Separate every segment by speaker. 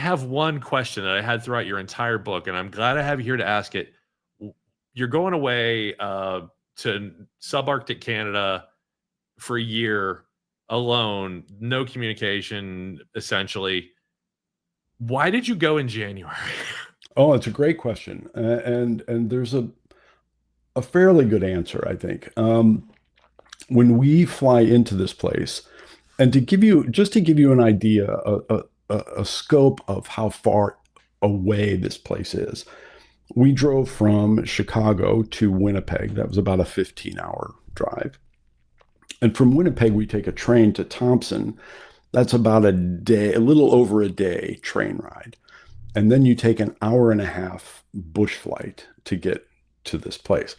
Speaker 1: have one question that I had throughout your entire book, and I'm glad I have you here to ask it. You're going away to subarctic Canada for a year alone, no communication, essentially. Why did you go in January?
Speaker 2: Oh, it's a great question, and there's a fairly good answer, I think. When we fly into this place, and to give you an idea, a scope of how far away this place is, we drove from Chicago to Winnipeg. That was about a 15-hour drive. And from Winnipeg, we take a train to Thompson. That's about a day, a little over a day train ride. And then you take an hour and a half bush flight to get to this place.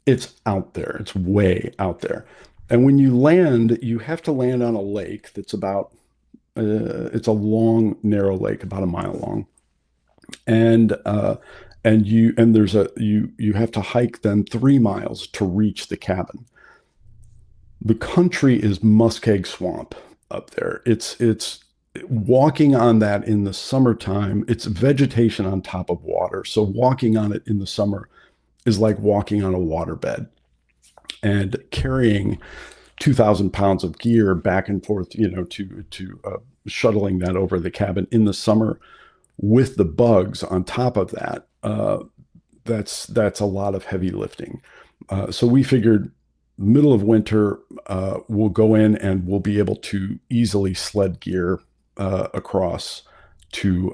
Speaker 2: It's out there. It's way out there. And when you land, you have to land on a lake that's it's a long, narrow lake, about a mile long. And you have to hike then 3 miles to reach the cabin. The country is muskeg swamp up there. It's walking on that in the summertime. It's vegetation on top of water. So walking on it in the summer is like walking on a waterbed, and carrying 2,000 pounds of gear back and forth, shuttling that over the cabin in the summer with the bugs on top of that. That's a lot of heavy lifting. So we figured middle of winter, we'll go in and we'll be able to easily sled gear across to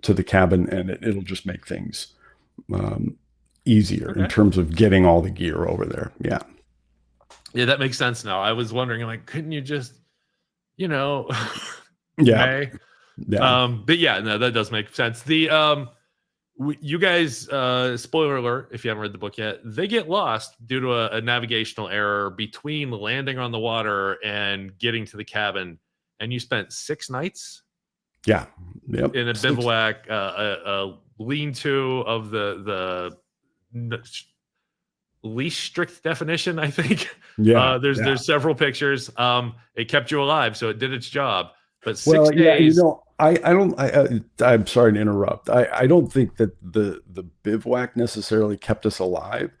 Speaker 2: the cabin, and it'll just make things easier in terms of getting all the gear over there. Yeah.
Speaker 1: Yeah, that makes sense now. I was wondering, like, couldn't you just,
Speaker 2: Yeah.
Speaker 1: May?
Speaker 2: Yeah.
Speaker 1: But yeah, no, that does make sense. You guys, spoiler alert, if you haven't read the book yet, they get lost due to a navigational error between landing on the water and getting to the cabin. And you spent 6 nights
Speaker 2: Yeah. Yep.
Speaker 1: in a bivouac, a lean-to of the least strict definition, I think.
Speaker 2: Yeah.
Speaker 1: There's several pictures. It kept you alive, so it did its job. But 6
Speaker 2: Well, yeah,
Speaker 1: days.
Speaker 2: I'm sorry to interrupt. I don't think that the bivouac necessarily kept us alive,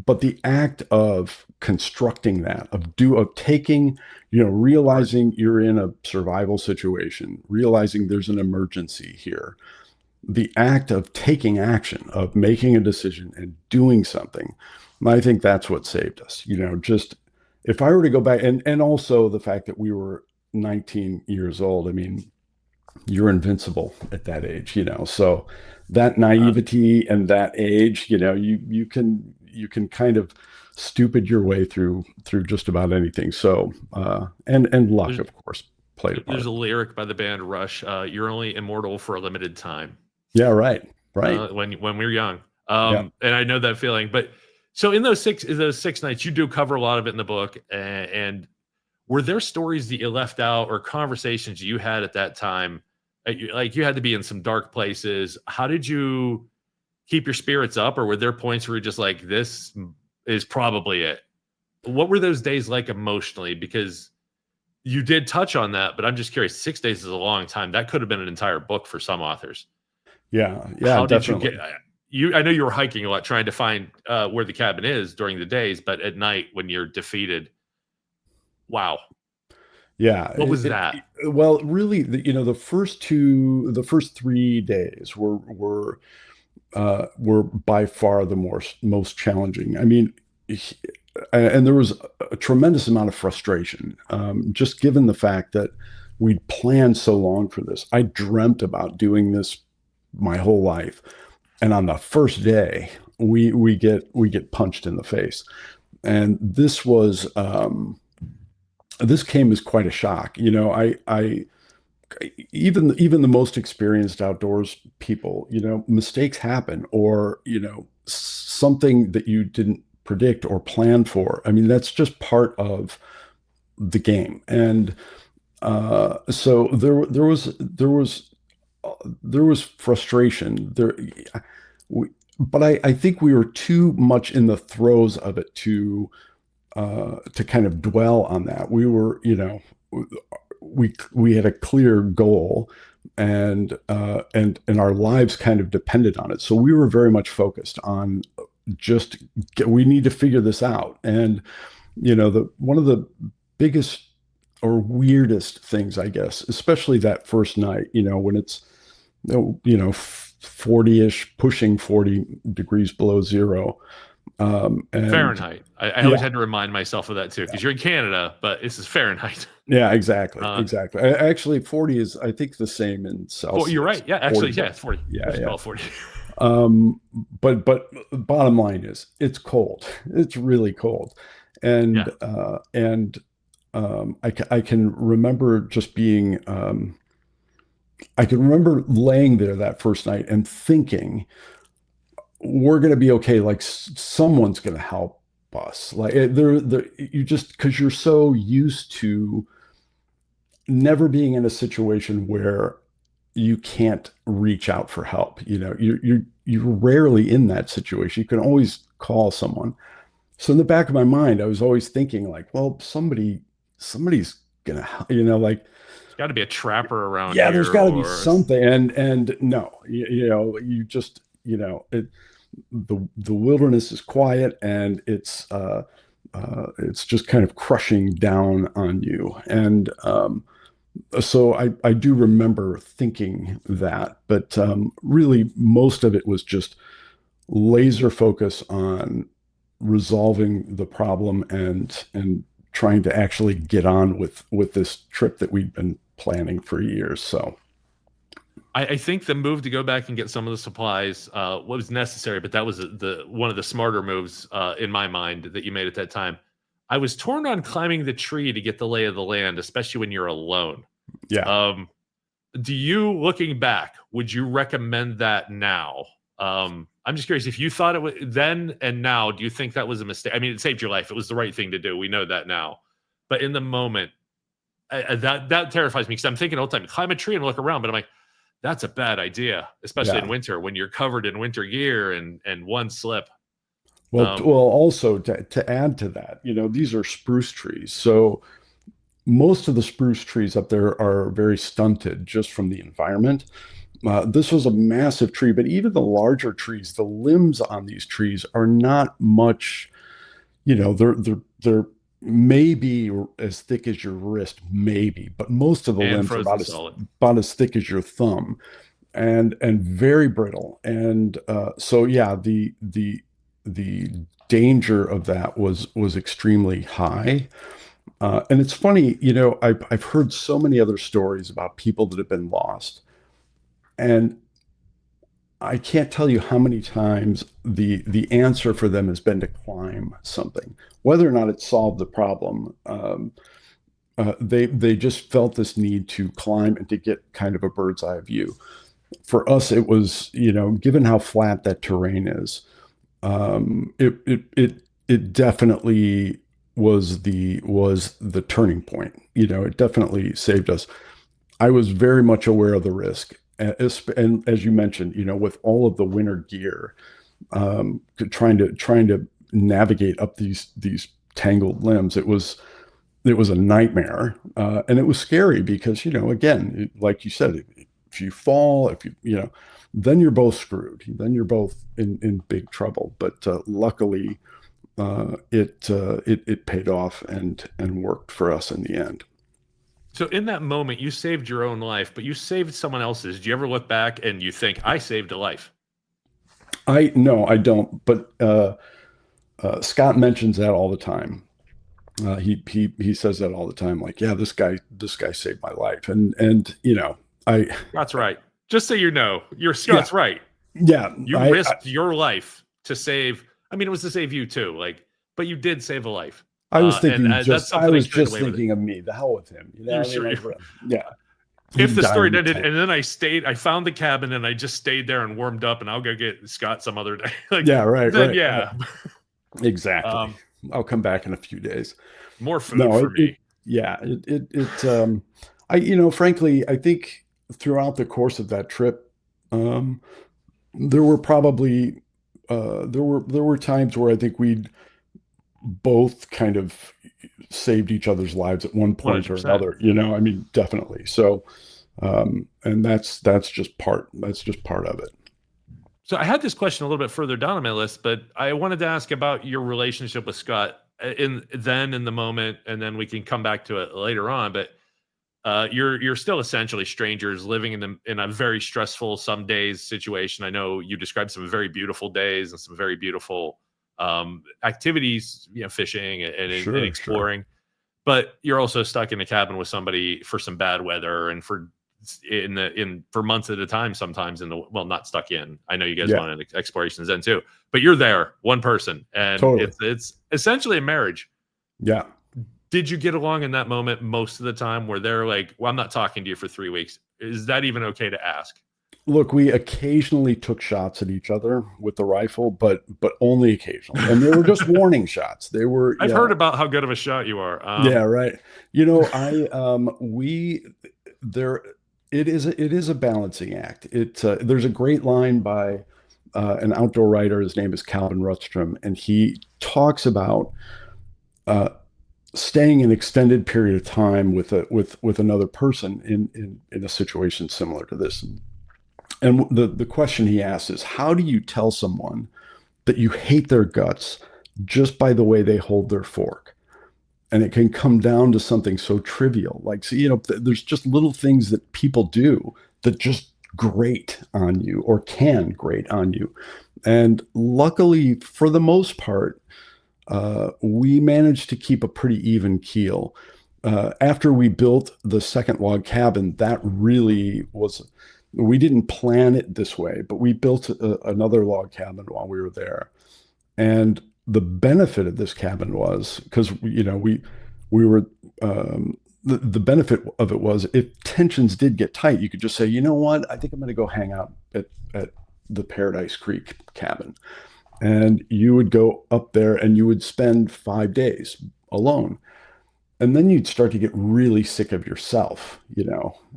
Speaker 2: but the act of constructing that, of taking, realizing you're in a survival situation, realizing there's an emergency here, the act of taking action, of making a decision and doing something, I think that's what saved us. Just if I were to go back, and also the fact that we were 19 years old. I mean, you're invincible at that age, so that naivety and that age, you can kind of stupid your way through just about anything. So and luck, of course, played a part.
Speaker 1: There's a lyric by the band Rush, you're only immortal for a limited time.
Speaker 2: Yeah, right.
Speaker 1: When we were young.
Speaker 2: Yeah.
Speaker 1: And I know that feeling. But so in those 6 nights, you do cover a lot of it in the book, and were there stories that you left out or conversations you had at that time? Like, you had to be in some dark places. How did you keep your spirits up? Or were there points where you're just like, this is probably it? What were those days like emotionally? Because you did touch on that, but I'm just curious. 6 days is a long time. That could have been an entire book for some authors.
Speaker 2: Yeah.
Speaker 1: How
Speaker 2: Definitely.
Speaker 1: did you get I know you were hiking a lot, trying to find where the cabin is during the days, but at night when you're defeated, wow.
Speaker 2: Yeah.
Speaker 1: What was that?
Speaker 2: Well, really, the first 3 days were by far the most challenging. I mean, and there was a tremendous amount of frustration, just given the fact that we'd planned so long for this. I dreamt about doing this my whole life, and on the first day, we get punched in the face, and this came as quite a shock. I even the most experienced outdoors people, mistakes happen, or something that you didn't predict or plan for. I mean, that's just part of the game. And so there was frustration there, but I think we were too much in the throes of it to kind of dwell on that. We were, we had a clear goal, and our lives kind of depended on it. So we were very much focused on we need to figure this out. And the one of the biggest or weirdest things, I guess, especially that first night, when it's 40-ish, pushing 40 degrees below zero. And
Speaker 1: Fahrenheit. I always had to remind myself of that too, because you're in Canada, but this is Fahrenheit.
Speaker 2: Yeah, exactly. Actually, 40 is, I think, the same in Celsius.
Speaker 1: You're right. Yeah, actually, it's 40.
Speaker 2: Yeah.
Speaker 1: 40.
Speaker 2: But bottom line is, it's cold. It's really cold, and I can remember just being. I can remember laying there that first night and thinking, we're going to be okay. Like someone's going to help us. Like you just, because you're so used to never being in a situation where you can't reach out for help. You're rarely in that situation. You can always call someone. So in the back of my mind, I was always thinking like, well, somebody's going to help, like,
Speaker 1: got to be a trapper around
Speaker 2: here.
Speaker 1: Yeah,
Speaker 2: there's got to be something. And no, you just, the wilderness is quiet, and it's just kind of crushing down on you. And so I do remember thinking that, but really most of it was just laser focus on resolving the problem and trying to actually get on with this trip that we'd been planning for years. So
Speaker 1: I think the move to go back and get some of the supplies was necessary, but that was one of the smarter moves in my mind that you made at that time. I was torn on climbing the tree to get the lay of the land, especially when you're alone.
Speaker 2: Yeah.
Speaker 1: Do you, looking back, would you recommend that now? I'm just curious if you thought it was then and now. Do you think that was a mistake? I mean, it saved your life. It was the right thing to do. We know that now. But in the moment, that terrifies me, because I'm thinking all the time, climb a tree and look around. But I'm like, that's a bad idea, especially in winter when you're covered in winter gear and one slip.
Speaker 2: Well, also to add to that, these are spruce trees. So most of the spruce trees up there are very stunted just from the environment. This was a massive tree, but even the larger trees, the limbs on these trees are not much, they're maybe as thick as your wrist, maybe, but most of the limbs are about as thick as your thumb, and very brittle. And so yeah, the danger of that was extremely high. And it's funny, I've heard so many other stories about people that have been lost, and I can't tell you how many times the answer for them has been to climb something, whether or not it solved the problem. They just felt this need to climb and to get kind of a bird's eye view. For us, it was, given how flat that terrain is, it definitely was the turning point. It definitely saved us. I was very much aware of the risk. And as you mentioned, with all of the winter gear, trying to navigate up these tangled limbs, it was a nightmare, and it was scary because again, like you said, if you fall, then you're both screwed. Then you're both in big trouble. But luckily, it paid off and worked for us in the end.
Speaker 1: So in that moment, you saved your own life, but you saved someone else's. Do you ever look back and you think, I saved a life?
Speaker 2: No, I don't. But Scott mentions that all the time. He says that all the time. Like, yeah, this guy saved my life. And
Speaker 1: Scott's right. Just so Scott's right.
Speaker 2: Yeah.
Speaker 1: You risked your life to save. I mean, it was to save you too. But you did save a life.
Speaker 2: I was thinking thinking of me. The hell with him. Yeah.
Speaker 1: If the story ended, and then I found the cabin and I just stayed there and warmed up, and I'll go get Scott some other day.
Speaker 2: Right.
Speaker 1: Yeah.
Speaker 2: Exactly. I'll come back in a few days.
Speaker 1: More food for me.
Speaker 2: Frankly, I think throughout the course of that trip, there were probably there were times where I think we'd both kind of saved each other's lives at one point 100%. Or another, definitely. So And that's just part of it.
Speaker 1: So I had this question a little bit further down on my list, but I wanted to ask about your relationship with Scott in the moment, and then we can come back to it later on. But you're still essentially strangers living in a very stressful some days situation. I know you described some very beautiful days and some very beautiful activities, fishing and
Speaker 2: Sure, sure.
Speaker 1: exploring. But you're also stuck in a cabin with somebody for some bad weather and for months at a time. Sometimes not stuck in. I know you guys
Speaker 2: Yeah,
Speaker 1: went on explorations then too, but you're there, one person, and
Speaker 2: totally.
Speaker 1: it's essentially a marriage.
Speaker 2: Yeah.
Speaker 1: Did you get along in that moment most of the time where they're like, well, I'm not talking to you for 3 weeks? Is that even okay to ask?
Speaker 2: Look, we occasionally took shots at each other with the rifle, but only occasionally. And they were just warning shots. They were,
Speaker 1: I've
Speaker 2: yeah,
Speaker 1: heard about how good of a shot you are.
Speaker 2: yeah, right. We there it is a balancing act. There's a great line by an outdoor writer. His name is Calvin Rutstrom, and he talks about uh, staying an extended period of time with another person in a situation similar to this. And the question he asks is, how do you tell someone that you hate their guts just by the way they hold their fork? And it can come down to something so trivial, like, so, there's just little things that people do that just grate on you or can grate on you. And luckily, for the most part, we managed to keep a pretty even keel. After we built the second log cabin, that really was, we didn't plan it this way, but we built another log cabin while we were there. And the benefit of this cabin was, because we were the benefit of it was, if tensions did get tight, you could just say, you know what, I think I'm going to go hang out at the Paradise Creek cabin. And you would go up there and you would spend 5 days alone. And then you'd start to get really sick of yourself,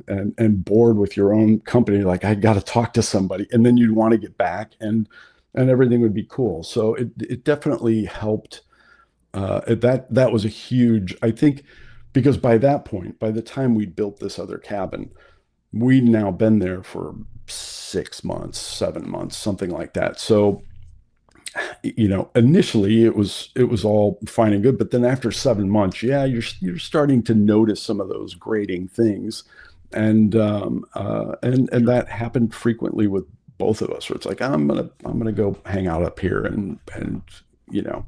Speaker 2: and bored with your own company. Like, I got to talk to somebody. And then you'd want to get back, and everything would be cool. So it definitely helped. That was a huge, I think, because by that point, by the time we built this other cabin, we'd now been there for 6 months, 7 months, something like that. So, initially it was all fine and good, but then after 7 months, yeah, you're starting to notice some of those grating things, and that happened frequently with both of us. Where it's like, I'm gonna go hang out up here, you know,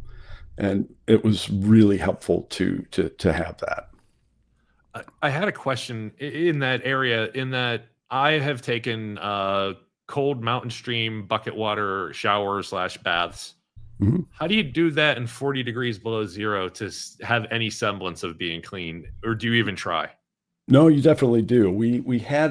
Speaker 2: and it was really helpful to have that.
Speaker 1: I had a question in that area, in that I have taken cold mountain stream bucket water showers / baths.
Speaker 2: Mhm.
Speaker 1: How do you do that in 40 degrees below zero to have any semblance of being clean? Or do you even try?
Speaker 2: No, you definitely do. We had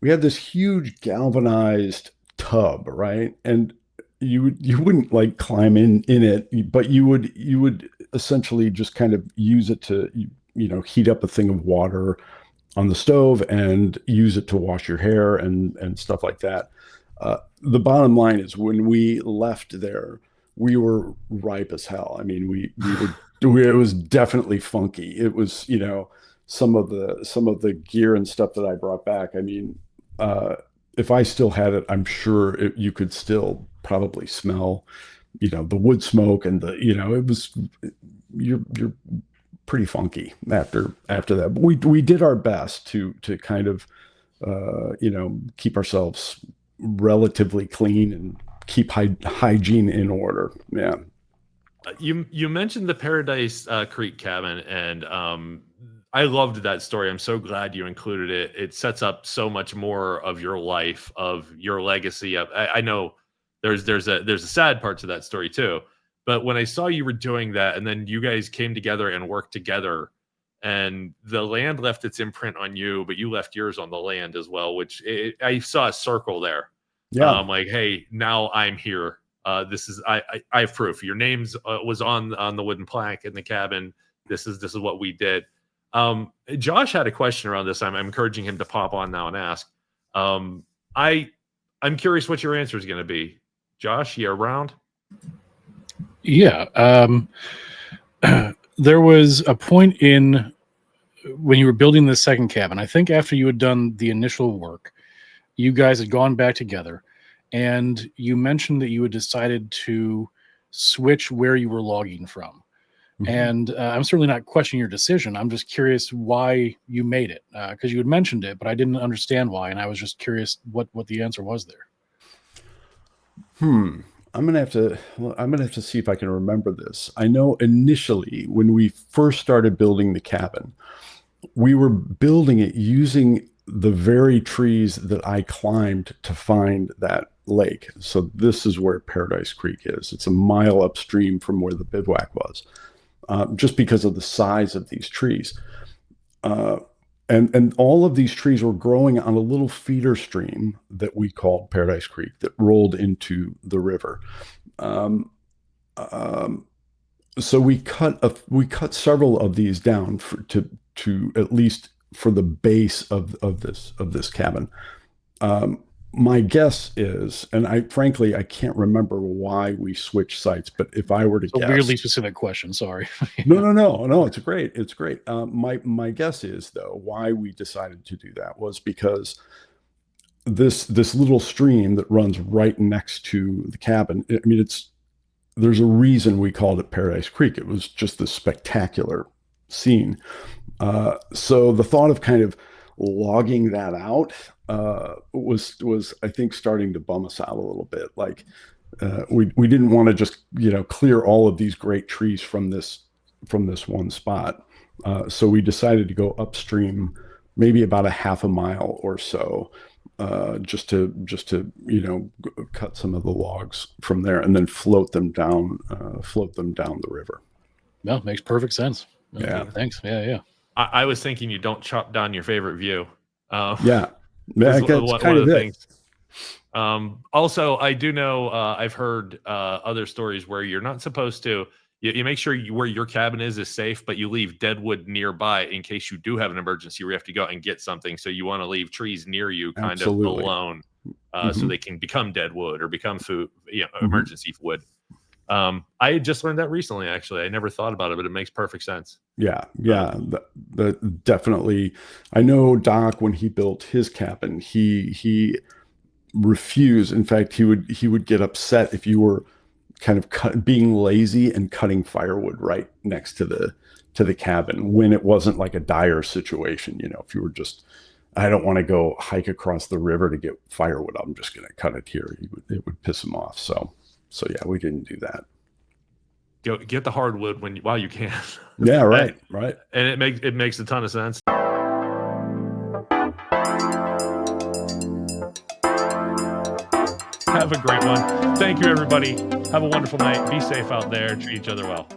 Speaker 2: this huge galvanized tub, right? And you wouldn't like climb in it, but you would essentially just kind of use it to heat up a thing of water on the stove and use it to wash your hair and stuff like that. The bottom line is, when we left there, we were ripe as hell. I mean, it was definitely funky. It was, some of the gear and stuff that I brought back. I mean, if I still had it, I'm sure you could still probably smell, the wood smoke, and it was, you're pretty funky after that. But we did our best to kind of keep ourselves relatively clean and keep hygiene in order. Yeah.
Speaker 1: You mentioned the Paradise Creek cabin, and I loved that story. I'm so glad you included it. It sets up so much more of your life, of your legacy. I know there's a sad part to that story too, but when I saw you were doing that, and then you guys came together and worked together, and the land left its imprint on you, but you left yours on the land as well. I saw a circle there.
Speaker 2: Yeah.
Speaker 1: Like, hey, now I'm here. This is I have proof. Your name's was on the wooden plaque in the cabin. This is what we did. Josh had a question around this. I'm encouraging him to pop on now and ask. Um, I'm curious what your answer is going to be. Josh, you around?
Speaker 3: Yeah. There was a point in when you were building the second cabin, I think after you had done the initial work, you guys had gone back together, and you mentioned that you had decided to switch where you were logging from. And I'm certainly not questioning your decision. I'm just curious why you made it, because you had mentioned it, but I didn't understand why, and I was just curious what the answer was there.
Speaker 2: I'm gonna have to see if I can remember this. I know initially when we first started building the cabin, we were building it using the very trees that I climbed to find that lake. So this is where Paradise Creek is. It's a mile upstream from where the bivouac was, just because of the size of these trees. And all of these trees were growing on a little feeder stream that we called Paradise Creek that rolled into the river. So we cut several of these down to at least for the base of this cabin. My guess is, and I frankly I can't remember why we switched sites, but if I were to guess,
Speaker 3: a weirdly specific question. Sorry.
Speaker 2: No, it's great. It's great. My guess is though why we decided to do that was because this little stream that runs right next to the cabin. I mean, there's a reason we called it Paradise Creek. It was just this spectacular scene. So the thought of kind of logging that out was I think starting to bum us out a little bit. Like we didn't want to just clear all of these great trees from this one spot. So we decided to go upstream, maybe about a half a mile or so, just to cut some of the logs from there and then float them down the river.
Speaker 3: No, makes perfect sense.
Speaker 2: Yeah.
Speaker 3: Thanks. Yeah.
Speaker 1: I was thinking you don't chop down your favorite view.
Speaker 2: Yeah, that's kind of the things.
Speaker 1: Also, I do know I've heard other stories where you're not supposed to. You make sure where your cabin is safe, but you leave dead wood nearby in case you do have an emergency where you have to go out and get something. So you want to leave trees near you, kind of alone, so they can become dead wood or become food, emergency wood. I had just learned that recently. Actually, I never thought about it, but it makes perfect sense.
Speaker 2: Yeah, definitely. I know Doc, when he built his cabin, he refused. In fact, he would get upset if you were kind of being lazy and cutting firewood right next to the cabin when it wasn't like a dire situation. If you were just, I don't want to go hike across the river to get firewood, I'm just going to cut it here. It would piss him off. So yeah, we didn't do that.
Speaker 1: Go get the hardwood while you can.
Speaker 2: Yeah, right. Right.
Speaker 1: And it makes a ton of sense. Have a great one. Thank you, everybody. Have a wonderful night. Be safe out there. Treat each other well.